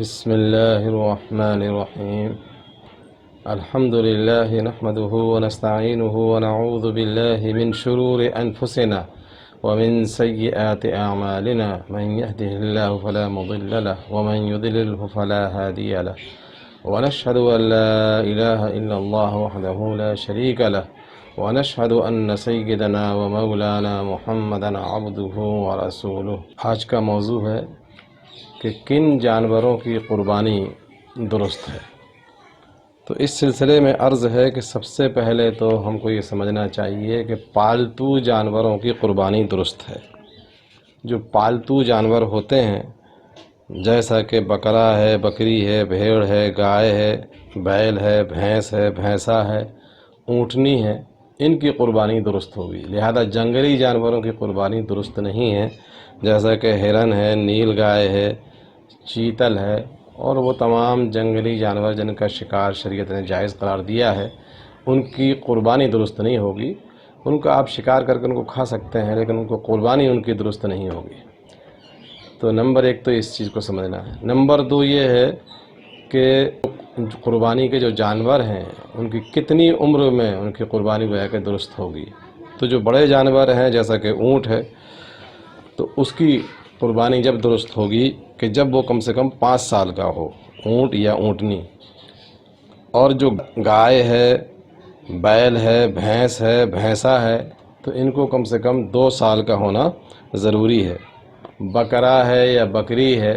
بسم الله الرحمن الرحيم. الحمد لله نحمده ونستعينه ونعوذ بالله من شرور أنفسنا ومن سيئات أعمالنا، من يهده الله فلا مضل له ومن يضلله فلا هادي له، ونشهد أن لا إله إلا الله وحده لا شريك له، ونشهد أن سيدنا ومولانا محمدا عبده ورسوله. آج کا موضوع ہے کہ کن جانوروں کی قربانی درست ہے. تو اس سلسلے میں عرض ہے کہ سب سے پہلے تو ہم کو یہ سمجھنا چاہیے کہ پالتو جانوروں کی قربانی درست ہے. جو پالتو جانور ہوتے ہیں جیسا کہ بکرا ہے، بکری ہے، بھیڑ ہے، گائے ہے، بیل ہے، بھینس ہے، بھینسا ہے، اونٹنی ہے، ان کی قربانی درست ہوگی. لہذا جنگلی جانوروں کی قربانی درست نہیں ہے، جیسا کہ ہرن ہے، نیل گائے ہے، چیتل ہے، اور وہ تمام جنگلی جانور جن کا شکار شریعت نے جائز قرار دیا ہے، ان کی قربانی درست نہیں ہوگی. ان کا آپ شکار کر کے ان کو کھا سکتے ہیں، لیکن ان کو قربانی ان کی درست نہیں ہوگی. تو نمبر ایک تو اس چیز کو سمجھنا ہے. نمبر دو یہ ہے کہ قربانی کے جو جانور ہیں ان کی کتنی عمر میں ان کی قربانی گویا کہ درست ہوگی. تو جو بڑے جانور ہیں جیسا کہ اونٹ ہے، تو اس کی قربانی جب درست ہوگی کہ جب وہ کم سے کم 5 سال کا ہو، اونٹ یا اونٹنی. اور جو گائے ہے، بیل ہے، بھینس ہے، بھینسا ہے، تو ان کو کم سے کم 2 سال کا ہونا ضروری ہے. بکرا ہے یا بکری ہے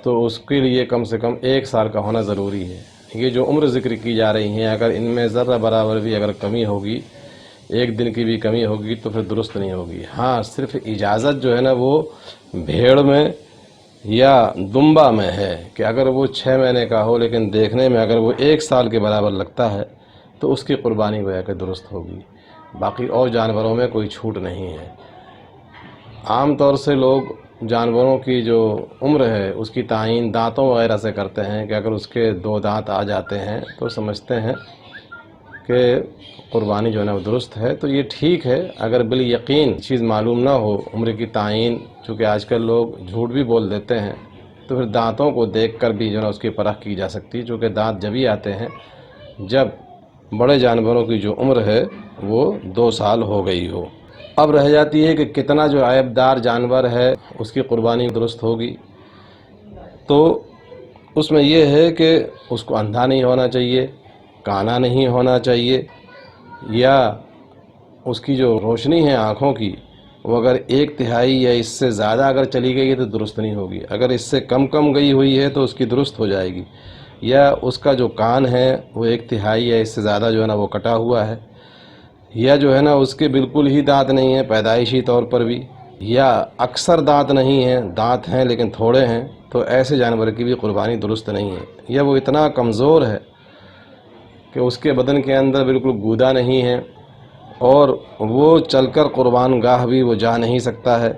تو اس کے لیے کم سے کم 1 سال کا ہونا ضروری ہے. یہ جو عمر ذکر کی جا رہی ہیں، اگر ان میں ذرہ برابر بھی اگر کمی ہوگی، 1 دن کی بھی کمی ہوگی تو پھر درست نہیں ہوگی. ہاں صرف اجازت جو ہے نا وہ بھیڑ میں یا دمبا میں ہے کہ اگر وہ 6 مہینے کا ہو لیکن دیکھنے میں اگر وہ 1 سال کے برابر لگتا ہے تو اس کی قربانی گویا کہ درست ہوگی. باقی اور جانوروں میں کوئی چھوٹ نہیں ہے. عام طور سے لوگ جانوروں کی جو عمر ہے اس کی تعین دانتوں وغیرہ سے کرتے ہیں کہ اگر اس کے 2 دانت آ جاتے ہیں تو سمجھتے ہیں کہ قربانی جو ہے نا وہ درست ہے. تو یہ ٹھیک ہے. اگر بالیقین چیز معلوم نہ ہو عمر کی تعین، چونکہ آج کل لوگ جھوٹ بھی بول دیتے ہیں، تو پھر دانتوں کو دیکھ کر بھی جو ہے نا اس کی پرکھ کی جا سکتی ہے، چونکہ دانت جبھی آتے ہیں جب بڑے جانوروں کی جو عمر ہے وہ 2 سال ہو گئی ہو. اب رہ جاتی ہے کہ کتنا جو عیبدار جانور ہے اس کی قربانی درست ہوگی. تو اس میں یہ ہے کہ اس کو اندھا نہیں ہونا چاہیے، کانا نہیں ہونا چاہیے، یا اس کی جو روشنی ہے آنکھوں کی وہ اگر 1/3 یا اس سے زیادہ اگر چلی گئی ہے تو درست نہیں ہوگی. اگر اس سے کم گئی ہوئی ہے تو اس کی درست ہو جائے گی. یا اس کا جو کان ہے وہ 1/3 یا اس سے زیادہ جو ہے نا وہ کٹا ہوا ہے، یا جو ہے نا اس کے بالکل ہی دانت نہیں ہیں پیدائشی طور پر بھی، یا اکثر دانت نہیں ہیں، دانت ہیں لیکن تھوڑے ہیں، تو ایسے جانور کی بھی قربانی درست نہیں ہے. یا وہ اتنا کمزور ہے کہ اس کے بدن کے اندر بالکل گودا نہیں ہے اور وہ چل کر قربان گاہ بھی وہ جا نہیں سکتا ہے،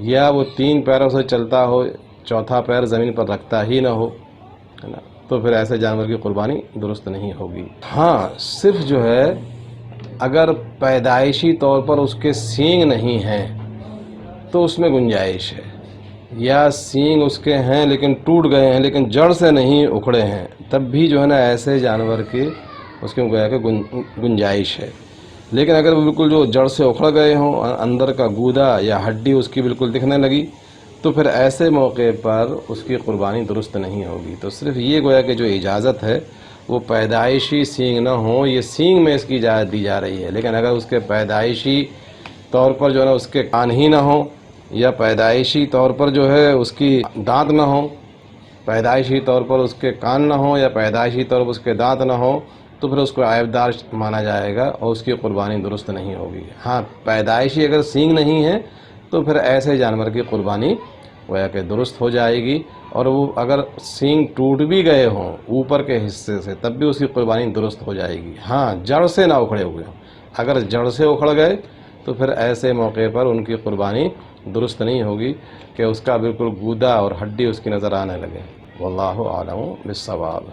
یا وہ 3 پیروں سے چلتا ہو، 4تھا پیر زمین پر رکھتا ہی نہ ہو، ہے نا، تو پھر ایسے جانور کی قربانی درست نہیں ہوگی. ہاں صرف جو ہے اگر پیدائشی طور پر اس کے سینگ نہیں ہیں تو اس میں گنجائش ہے، یا سینگ اس کے ہیں لیکن ٹوٹ گئے ہیں لیکن جڑ سے نہیں اکھڑے ہیں، تب بھی جو ہے نا ایسے جانور کی اس کے گویا کہ گنجائش ہے. لیکن اگر وہ بالکل جو جڑ سے اکھڑ گئے ہوں، اندر کا گودا یا ہڈی اس کی بالکل دکھنے لگی، تو پھر ایسے موقع پر اس کی قربانی درست نہیں ہوگی. تو صرف یہ گویا کہ جو اجازت ہے وہ پیدائشی سینگ نہ ہوں، یہ سینگ میں اس کی اجازت دی جا رہی ہے. لیکن اگر اس کے پیدائشی طور پر جو ہے نا اس کے کان ہی نہ ہوں، یا پیدائشی طور پر جو ہے اس کی دانت نہ ہوں، پیدائشی طور پر اس کے کان نہ ہوں، یا پیدائشی طور پر اس کے دانت نہ ہوں، تو پھر اس کو عیبدار مانا جائے گا اور اس کی قربانی درست نہیں ہوگی. ہاں پیدائشی اگر سینگ نہیں ہے تو پھر ایسے جانور کی قربانی گویا کہ درست ہو جائے گی. اور وہ اگر سینگ ٹوٹ بھی گئے ہوں اوپر کے حصے سے تب بھی اس کی قربانی درست ہو جائے گی. ہاں جڑ سے نہ اکھڑے ہوئے ہوں. اگر جڑ سے اکھڑ گئے تو پھر ایسے موقع پر ان کی قربانی درست نہیں ہوگی کہ اس کا بالکل گودا اور ہڈی اس کی نظر آنے لگے. واللہ اعلم بالصواب.